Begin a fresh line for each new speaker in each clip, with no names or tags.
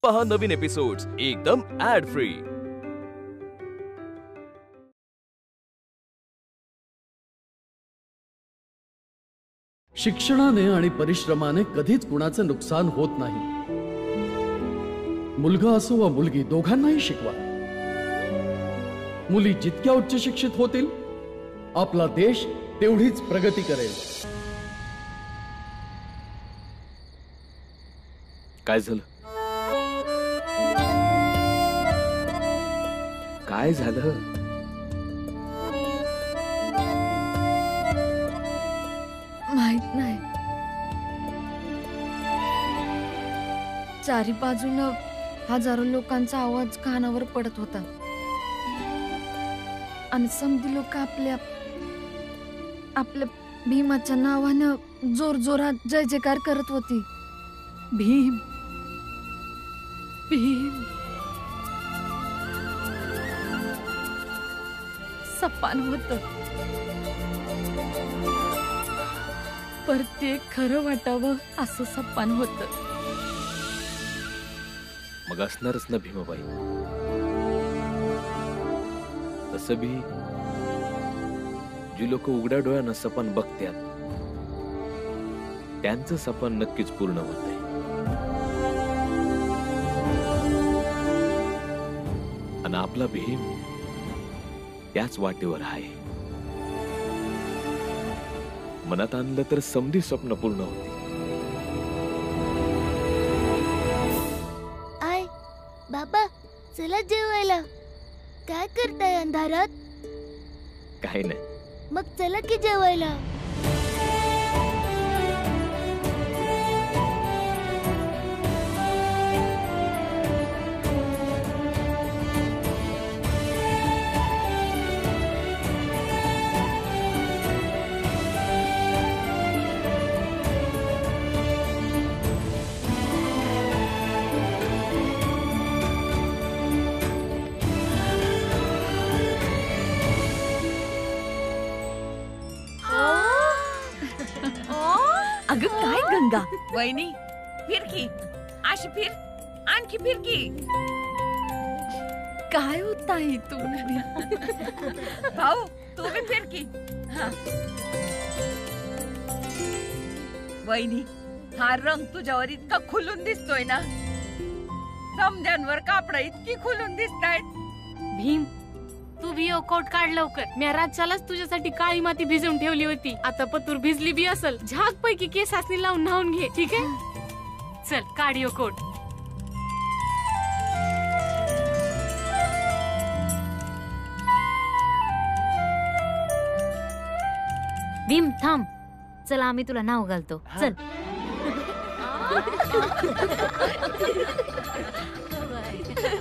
पहा नवीन एपिसोड्स एकदम add free.
शिक्षणाने आणि परिश्रमाने कधीच कुणाचं नुकसान होत नाही। मुलगा असो वा मुलगी दोघांनाही शिकवा। मुली जितक्या उच्च शिक्षित होतील आपला देश तेवढीच प्रगती करेल।
काय झालं? काय झालं?
माहित नाही। चारी बाजूनं हजारो लोकांचा आवाज कानावर पडत होता आणि समधी लोक आपल्या भीमाच्या नावानं जोर जोरात जय जयकार करत होती। भीम भीम सपान होत, पर ते खरं वाटावं असं सपान होत।
मग असणारच ना भीमाबाई। तसं भी जी लोक उघड्या डोळ्यानं सपन बघतात त्यांचं सपन नक्कीच पूर्ण होतंय। आणि आपला भीम त्याच वाटेवर आहे। मनात आणलं तर समधी स्वप्न पूर्ण होती।
आई बाबा चला जेवायला। काय करताय अंधारात?
काही नाही।
मग चला की जेवायला।
अगं काय गंगा?
वहिनी फिर की, अशी फिर, आणखी फिर की।
काय होत आहे तू?
भाऊ तू भी फिर की। हाँ। वहिनी हा रंग तुझ्यावर इतका खुलून दिसतोय ना, समद्यांवर कापड इतकी खुलून दिसतायत।
भीम तू भी कोट काढ लवकर। मी रातच्यालाच तुझ्यासाठी काळी माती भिजवून ठेवली होती। आता पतूर भिजली बी असल, झाक पैकी केसासनी लावून न्हावून घे, ठीक आहे? चल काढियो कोट।
भीम थांब, चल आम्ही तुला नाव घालतो। चल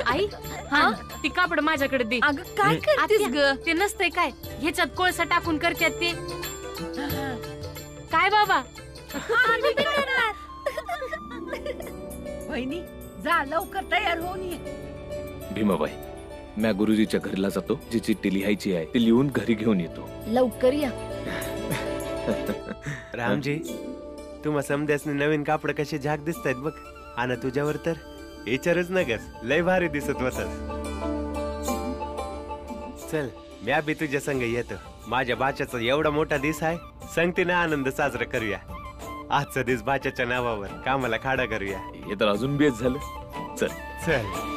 आई हा ती कापड माझ्याकडे दे।
अगं काय करतेस ग?
ते नसतंय काय, ह्याच्यात कोळसा टाकून करतात ते। काय बाबा?
वहिनी जा लवकर तयार होऊन ये।
भीमाबाई मी गुरुजीच्या घरला जातो। जी चिठ्ठी लिहायची आहे ती लिहून घरी घेऊन येतो।
लवकर या।
रामजी तुम्हा समद्यासने नवीन कापड कसे झाक दिसतायत बघ। आणि तुझ्यावर तर विचारच नगस, लय भारी दिसत होतास। चल मी बी तुझ्या संग येतो। माझ्या बाच्याचा एवढा मोठा दिस आहे, संगतीने आनंद साजरा करूया। आजचा दिवस बाच्याच्या नावावर कामाला खाडा करूया।
हे तर अजून बेस झालं। चल
चल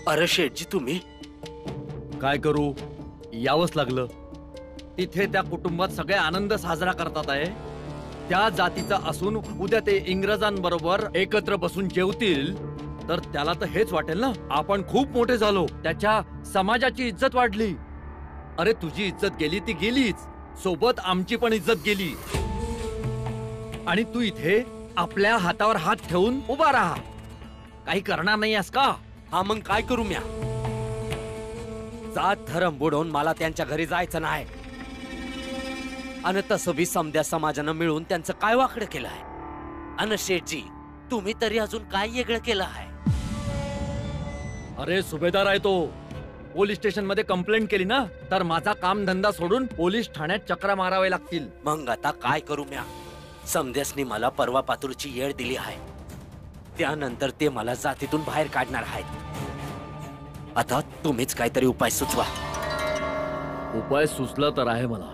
अरे शेठजी तुम्ही
काय करू, यावंच लागलं। तिथे त्या कुटुंबात सगळे आनंद साजरा करतात आहे। त्या जातीचा असून उद्या ते इंग्रजांबरोबर एकत्र बसून जेवतील तर त्याला तर हेच वाटेल ना, आपण खूप मोठे झालो, त्याच्या समाजाची इज्जत वाढली। अरे तुझी इज्जत गेली ती गेलीच, सोबत आमची पण इज्जत गेली। आणि तू इथे आपल्या हातावर हात ठेवून उभा राहा, काही करणार नाही आहेस का?
हा मग काय करू म्या? जात धर्म बुडवून मला त्यांच्या घरी जायचं नाही। आणि तसं बी समद्या समाजानं मिळून त्यांचं काय वाकडं केलं आहे? अन शेठजी तुम्ही तरी अजून काय वेगळं केलं आहे?
अरे सुभेदार आहे तो. पोलीस स्टेशन मध्ये कंप्लेंट केली ना तर माझा काम धंदा सोडून पोलीस ठाण्यात चक्रा मारावे लागतील.
मग आता काय करू म्या? समद्यासनी मला परवा पातूरची येळ दिली आहे. त्यानंतर ते मला जातीतून बाहेर काढणार आहेत. आता तुम्हीच काहीतरी उपाय सुचवा.
उपाय सुचला तर आहे मला.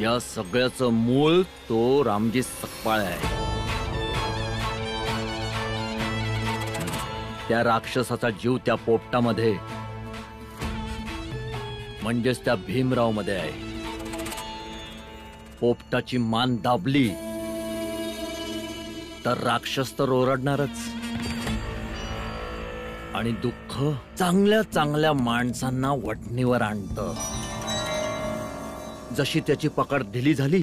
या सगळ्याचं मूळ तो रामजी सकपाळ आहे. त्या राक्षसाचा जीव त्या पोपटामध्ये म्हणजेच त्या भीमराव मध्ये आहे. पोपटाची मान दाबली तर राक्षस तर ओरडणारच. आणि दुःख चांगल्या चांगल्या माणसांना वठणीवर आणतं. जशी त्याची पकड ढिली झाली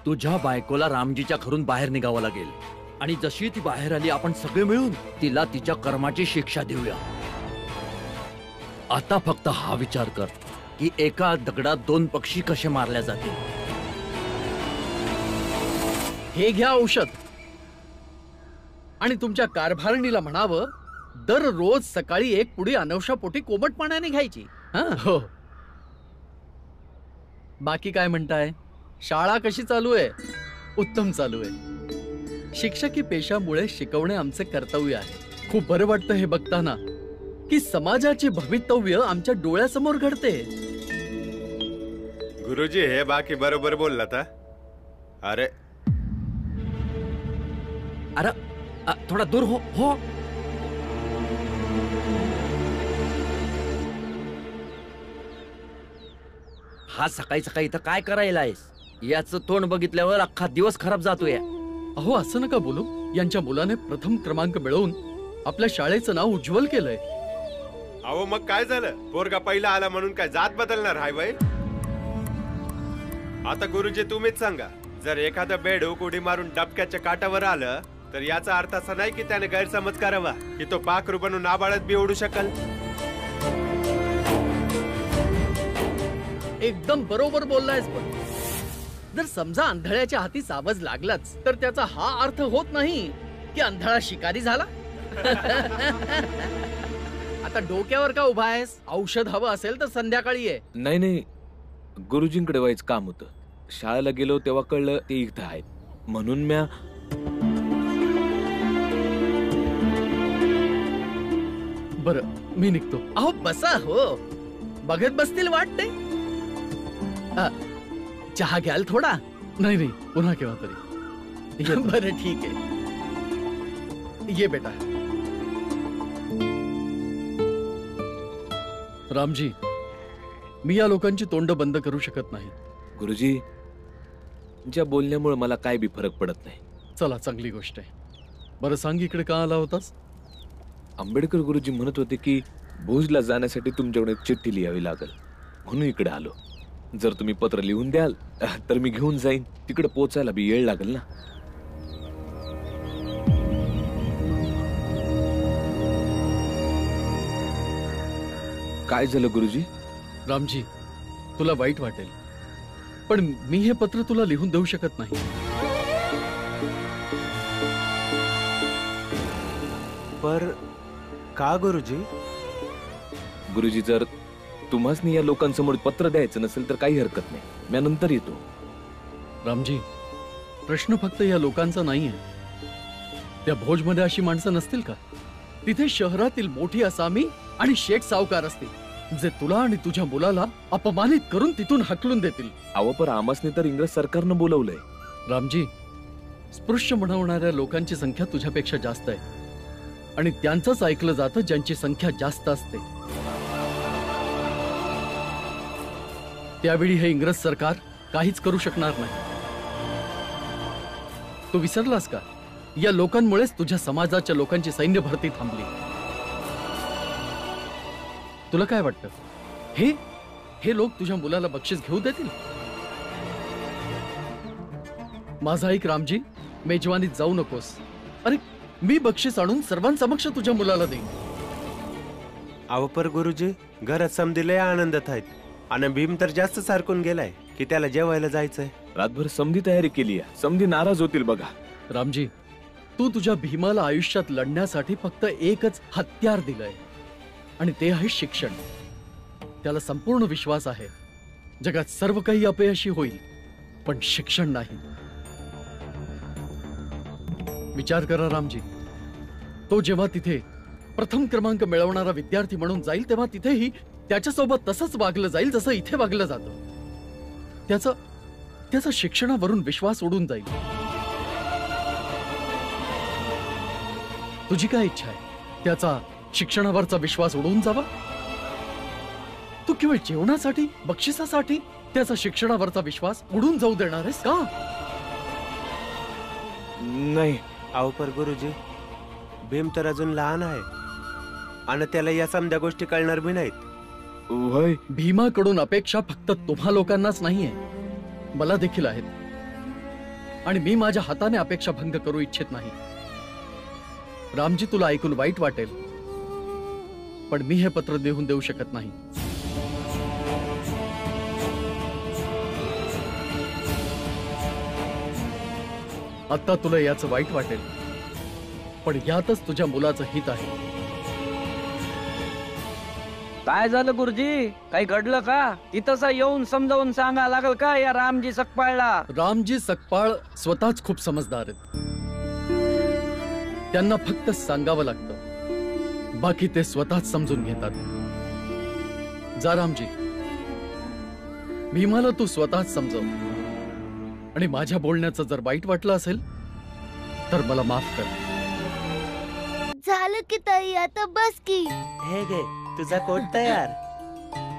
तुझ्या बायकोला रामजीच्या घरून बाहेर निघावं लागेल. आणि जशी ती बाहेर आली आपण सगळे मिळून तिला तिच्या कर्माची शिक्षा देऊया. आता फक्त हा विचार कर की एका दगडात दोन पक्षी कसे मारल्या जातील.
हे घ्या औषध आणि तुमच्या कारभारणीला म्हणावं दररोज सकाळी एक पुडी अनवश्यापोटी कोमट पाण्याने घ्यायची. हो. बाकी काय म्हणताय? शाळा कशी चालू आहे? उत्तम चालू आहे. शिक्षकी पेशामुळे शिकवणे आमचे कर्तव्य आहे. खूप बरं वाटतं हे बघताना की समाजाचे भवितव्य आमच्या डोळ्यासमोर घडते.
गुरुजी हे बाकी बरोबर बोललात. अरे
अरे थोडा दूर हो. हो हा सकाळी सकाळी इथं काय करायला आहेस? याचं तोंड बघितल्यावर अख्खा दिवस खराब जातोय.
अहो असं नका बोलू. यांच्या मुलाने प्रथम क्रमांक मिळवून आपल्या शाळेचं नाव उज्ज्वल केलंय.
अहो मग काय झालं? पोरगा पहिला आला म्हणून काय जात बदलणार हाय बाई? आता गुरुजी तुम्हीच सांगा. जर एखादं बेडूक उडी मारून डबक्याच्या काठावर आलं तर याचा अर्थ असा नाही की त्याने गैरसमज करावा की तो पाखरू बनून आबाळत बी उडू शकल.
एकदम बरोबर बोललायस. पण जर समजा अंधळ्याच्या हाती सावज लागलाच तर त्याचा हा अर्थ होत नाही की अंधळा शिकारी झाला. आता डोक्यावर का उभा आहेस? औषध हवं असेल तर संध्याकाळी आहे.
नाही नाही, गुरुजींकडे व्हायचं काम होतं. शाळेला गेलो तेव्हा कळलं ते इथं आहेत म्हणून म्या.
बरं मी निघतो. अहो बसा. हो बघत बसतील वाटते. चहा घ्याल थोडा? नाही नाही पुन्हा केव्हा तरी. बरं ठीक आहे. ये बेटा. रामजी मी या लोकांची तोंड बंद करू शकत नाही.
गुरुजी तुमच्या बोलण्यामुळे मला काय बी फरक पडत नाही.
चला चांगली गोष्ट आहे. बरं सांग इकडे का आला होतास?
आंबेडकर गुरुजी म्हणत होते की भुजला जाण्यासाठी तुमच्याकडे एक चिठ्ठी लिहावी लागेल म्हणून इकडे आलो. जर तुम्ही पत्र लिहून द्याल तर मी घेऊन जाईन. तिकडे पोचायला बी वेळ लागेल ना. काय झालं गुरुजी?
रामजी तुला वाईट वाटेल पण मी हे पत्र तुला लिहून देऊ शकत नाही.
पर का गुरुजी?
गुरुजी जर तुम्हासनी या लोकांसमोर पत्र द्यायचं नसेल तर काही हरकत नाही. मी नंतर येतो.
रामजी प्रश्न फक्त या लोकांचा नाहीये. त्या भोजमध्ये अशी माणसं नसतील का? तिथे शहरातील मोठी असामी आणि शेख सावकार असतील जे तुला आणि तुझ्या मुलाला अपमानित करून तिथून हकलून देतील.
अहो पर आमसने तर इंग्रज सरकारनं बोलवलंय.
रामजी स्पृश्य म्हणवणाऱ्या लोकांची संख्या तुझ्यापेक्षा जास्त आहे आणि त्यांचंच ऐकलं जातं ज्यांची संख्या जास्त असते. त्यावेळी हे इंग्रज सरकार काहीच करू शकणार नाही. तू विसरलास का? या लोकांमुळेच तुझ्या समाजाच्या लोकांची सैन्य भरती थांबली. तुला काय वाटतं हे लोक तुझ्या मुलाला बक्षीस घेऊ देतील? माझा ऐक रामजी, मेजवानीत जाऊ नकोस. अरे मी बक्षीस आणून सर्वांसमक्ष तुझ्या मुलाला देईन.
अहो पर गुरुजी घरात समधीलय आनंदात आहेत आणि भीम तर जास्त सारखून गेलाय की त्याला जेवायला जायचंय.
रातभर समधी तयारी केली आहे. समधी नाराज होतील बघा.
रामजी तू तुझ्या भीमाला आयुष्यात लढण्यासाठी फक्त एकच हत्यार दिलंय आणि ते आहे शिक्षण. त्याला संपूर्ण विश्वास आहे जगात सर्व काही अपयशी होईल पण शिक्षण नाही. विचार करा रामजी, तो जेव्हा तिथे प्रथम क्रमांक मिळवणारा विद्यार्थी म्हणून जाईल तेव्हा तिथेही त्याच्यासोबत तसंच वागलं जाईल जसं इथे वागलं जातं. त्याचा शिक्षणावरून विश्वास उडून जाईल. तुझी काय इच्छा आहे? त्याचा शिक्षणावरचा विश्वास उडवून जावा? तू केवळ जेवणासाठी, बक्षिसासाठी त्याचा शिक्षणावरचा विश्वास उडून जाऊ देणार आहेस का?
नाही.
अहो पर गुरुजी, भीम तर अजून लहान आहे आणि त्याला या समध्या गोष्टी कळणार बी नाहीत.
वय
भीमाकडून अपेक्षा फक्त तुम्हा लोकांनाच नाहीये, मला देखील आहेत. आणि मी माझ्या हाताने अपेक्षा भंग करू इच्छित नाही. रामजी, तुला ऐकून वाईट वाटेल पण मी हे पत्र लिहून देऊ शकत नाही. आता तुला याचं वाईट वाटेल पण यातच तुझ्या मुलाचं हित आहे.
काय झालं गुरुजी? काही घडलं का? इथंच येऊन समजावून सांगा लागल का या रामजी सकपाळला?
रामजी सकपाळ स्वतःच खूप समजदार आहेत. त्यांना फक्त सांगावं लागतं, बाकी ते स्वतःच समजून घेतात. जा रामजी, भीमाला तू स्वतःच समजव. आणि माझ्या बोलण्याचं जर वाईट वाटलं असेल तर मला माफ कर.
झालं की ताई, आता बस की.
हे गे, तुझा कोट तयार.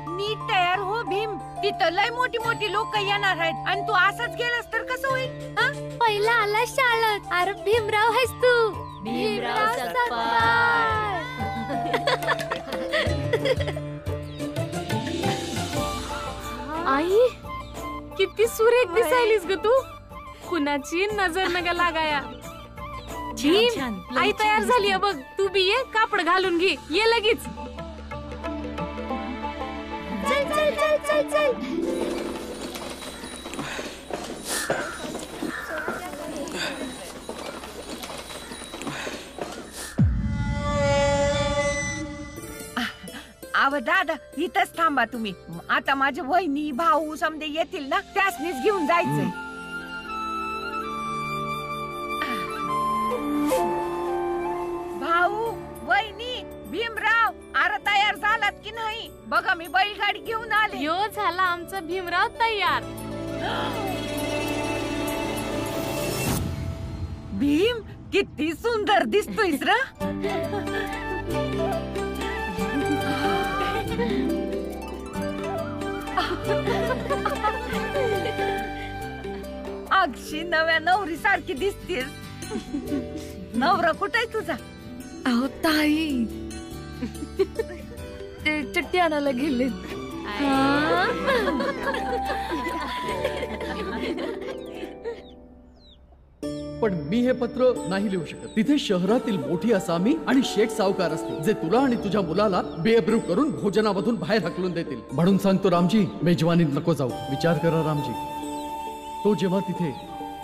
नीट तयार हो भीम, तिथं लय मोठी मोठी लोक येणार आहेत आणि तू असंच गेलास तर कसं होईल?
पहिला आला शाळेत. अरे भीमराव आहेस तू. भीमराव सकपाळ.
आई किती सुरेख दिसायलीस ग तू. कुणाची नजर नका लागाया. भीम, आई तयार झाली बघ. तू बी ये, कापड घालून घे. ये लगेच.
चल चल चल चल चल.
अव दादा, इथंच थांबा तुम्ही. आता माझे वहिनी भाऊ समजे येतील ना, त्यासनीच घेऊन जायचंय. भाऊ, वहिनी, भीमराव, अरे तयार झालात की नाही? बघा मी बैलगाडी घेऊन आले.
यो झाला आमचा भीमराव तयार.
भीम, किती सुंदर दिसतोयस र. अगदी नव्या नवरी सारखी दिसतेस. नवरा कुठे तुझा?
अहो ताई, ते चट्टी आणायला गेले.
पण मी हे पत्र नाही लिहू शकत. तिथे शहरातील मोठी असामी आणि शेख सावकार असतील जे तुला आणि तुझ्या मुलाला बेअब्रू करून भोजनामधून बाहेर हकलून देतील. म्हणून सांगतो रामजी, मेजवानीत नको जाऊ. विचार करा रामजी, तो जेव्हा तिथे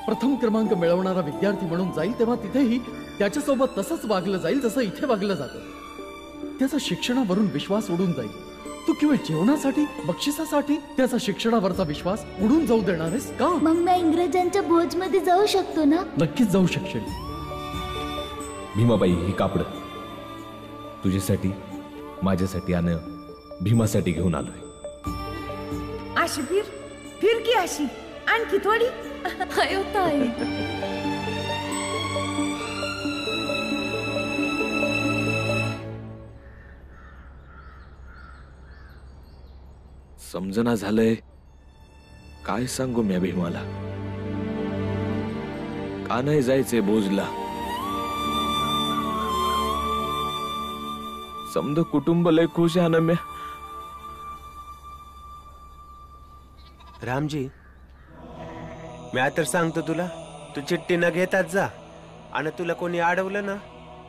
प्रथम क्रमांक मिळवणारा विद्यार्थी म्हणून जाईल तेव्हा तिथेही त्याच्यासोबत तसंच वागलं जाईल जसं इथे वागलं जातं. त्याचा शिक्षणावरून विश्वास उडून जाईल. तू केवळ जेवणासाठी, बक्षिसासाठी त्याचा शिक्षणावरचा विश्वास उडून जाऊ देणार आहेस का?
मग मी इंग्रजांच्या भोज मध्ये जाऊ शकतो ना?
नक्कीच जाऊ शकशील.
भीमाबाई, ही कापड तुझ्यासाठी, माझ्यासाठी आणि भीमासाठी घेऊन आलोय.
अशी फिर की अशी आणखी थोडी.
अयो ताई,
समजना झालंय. काय सांगू म्या भीमाला? का नाही जायचंय भोजला? समद कुटुंब लय खुश आहे ना म्या.
रामजी, मी तर सांगतो तुला, तू चिठ्ठी न घेताच जा. आणि तुला कोणी अडवलं ना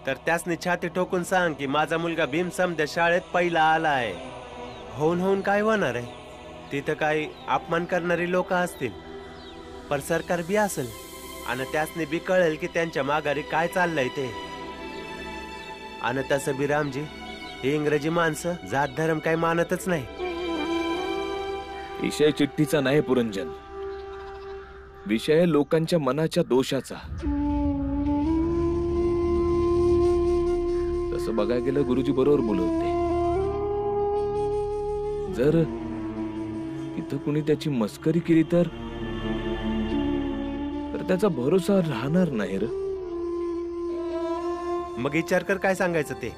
तर त्यासनी छाती ठोकून सांग की माझा मुलगा भीम समध्या शाळेत पहिला आला आहे. होऊन होऊन काय होणार आहे? तिथं काही अपमान करणारी लोक असतील, पर सरकार बी असेल आणि त्यासने बी कळेल की त्यांच्या माघारी काय चाललंय ते. आणि तसं बी रामजी, ही इंग्रजी माणसं जात धर्म काही मानतच नाही.
विषय चिठ्ठीचा नाही पुरंजन, विषय लोकांच्या मनाच्या दोषाचा. तसं बघायला गेलं गुरुजी बरोबर बोलत होते. जर इथं कुणी त्याची मस्करी केली तर त्याचा भरोसा राहणार नाही र.
मग विचार कर काय सांगायचं ते.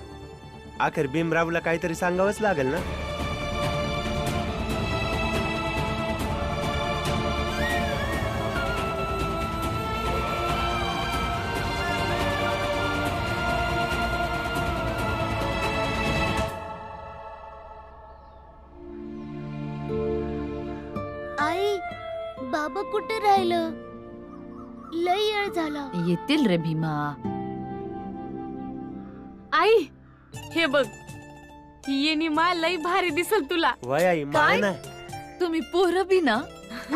अखेर भीमरावला काहीतरी सांगावंच लागेल ना.
आई, बाबा कुठे राहिलं? लय वेळ झाला.
येतील रे भीमा.
आई हे बघ, ही मा लई भारी दिसल तुला.
वय आई ना.
तुम्ही पोरं बी ना.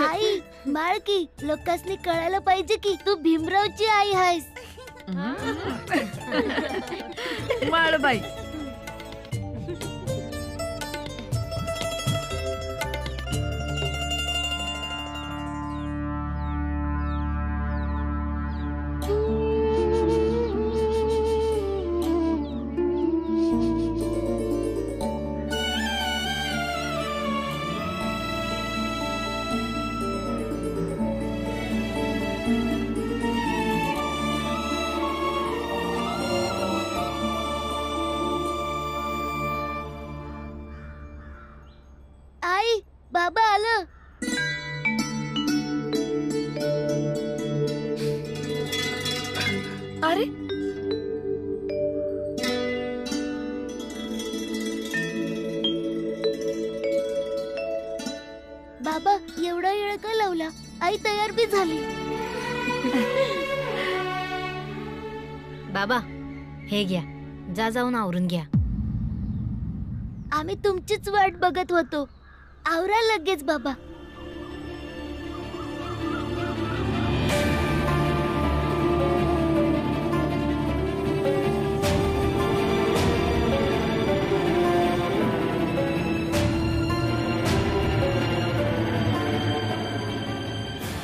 आई माळकी, लोकांनी कळायला पाहिजे की तू भीमरावची आई आहेस.
माळबाई,
आई, बाबा आलं.
अरे
बाबा एवढा वेळ का लावला? आई तयार बी झाली.
बाबा हे घ्या, जा जाऊन आवरून घ्या.
आम्ही तुमचीच वाट बघत होतो. आवरा लगेच बाबा.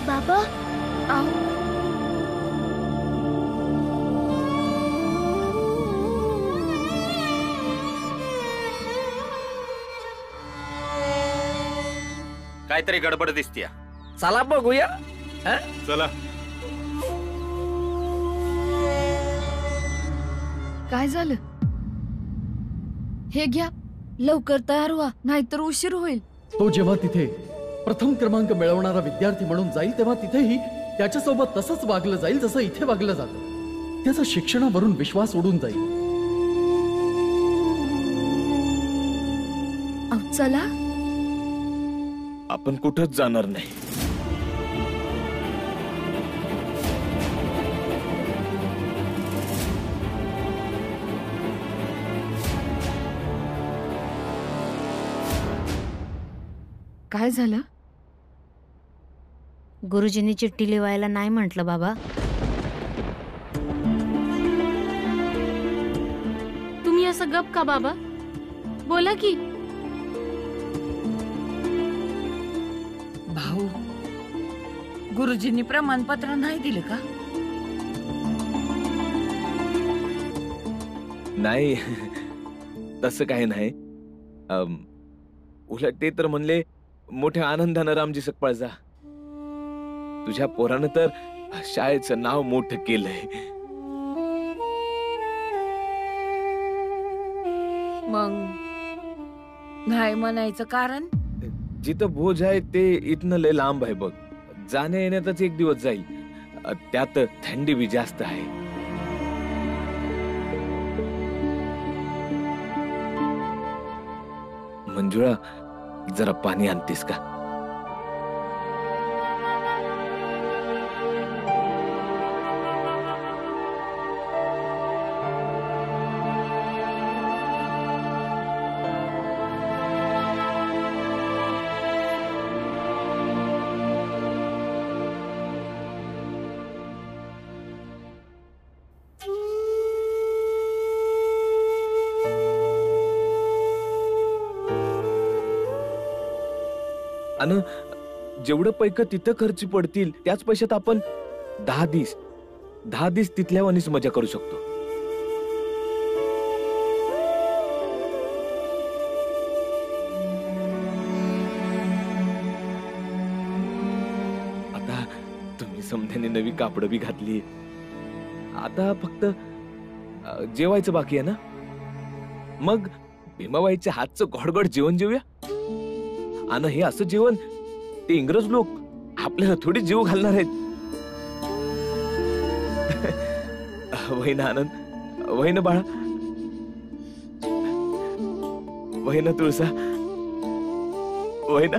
बाबा आओ.
काहीतरी गडबड दिसतीये. चला बघूया.
चला.
काय झालं? हे घ्या, लवकर तयार व्हा, नाहीतर उशीर होईल.
तो जेव्हा तिथे प्रथम क्रमांक मिळवणारा विद्यार्थी म्हणून जाईल तेव्हा तिथेही त्याच्यासोबत तसंच वागलं जाईल जसं इथे वागलं जातं. त्याचा शिक्षणावरून विश्वास उडून जाईल.
चला.
आपण कुठंच जाणार नाही.
काय झालं?
गुरुजींनी चिठ्ठी लिहायला नाही म्हटलं बाबा.
तुम्ही असं गप का बाबा? बोला की.
भाऊ, गुरुजींनी प्रमाणपत्र नाही दिले का?
नाही, तसं काही नाही. उलट ते तर म्हणले मोठ्या आनंदानं रामजी सकपाळ जा. तुझ्या पोरानं तर शाळेचं नाव मोठं केलंय.
मग नाही म्हणायचं कारण?
जिथं भोज आहे ते इथनं लय लांब आहे बघ. जाण्या येण्यातच एक दिवस जाईल. त्यात थंडी बी जास्त आहे. मंजुळा, जरा पाणी आणतेस का? आणि जेवढं पैक तिथं खर्ची पडतील त्याच पैशात आपण 10 दिवस तिथल्या वानीच मजा करू शकतो. आता तुम्ही समध्याने नवी कापड बी घातली. आता फक्त जेवायचं बाकी आहे ना. मग भीमाबाईच्या हातचं गोडगोड जेवण जेवूया. आणि हे असं जेवण ते इंग्रज लोक आपल्याला थोडी जीव घालणार आहेत. वय ना आनंद, वय ना बाळा, वय ना तुळसा, वय ना.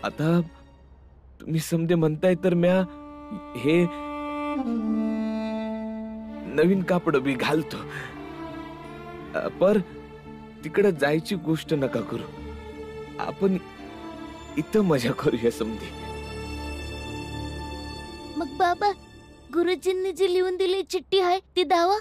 आता तुम्ही समजे म्हणताय तर म्या हे नवीन कापड बी घालतो. पर तिकडे जायची गोष्ट नका करू. आपण इथं मजा करूया समधी.
मग बाबा, गुरुजींनी जी लिहून दिली चिठ्ठी आहे ती दावा.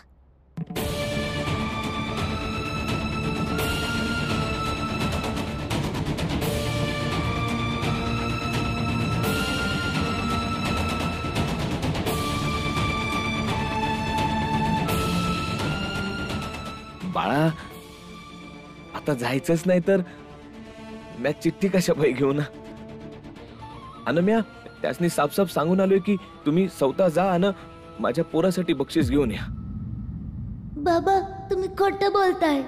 बाळा, आता जायचंच नाही तर म्या चिठ्ठी कशा पाय घेऊ ना. आणि म्या त्यासनी साफ सांगून आलोय की तुम्ही स्वतः जा आणि माझ्या पोरासाठी बक्षीस घेऊन या.
बाबा, तुम्ही खोटं बोलताय.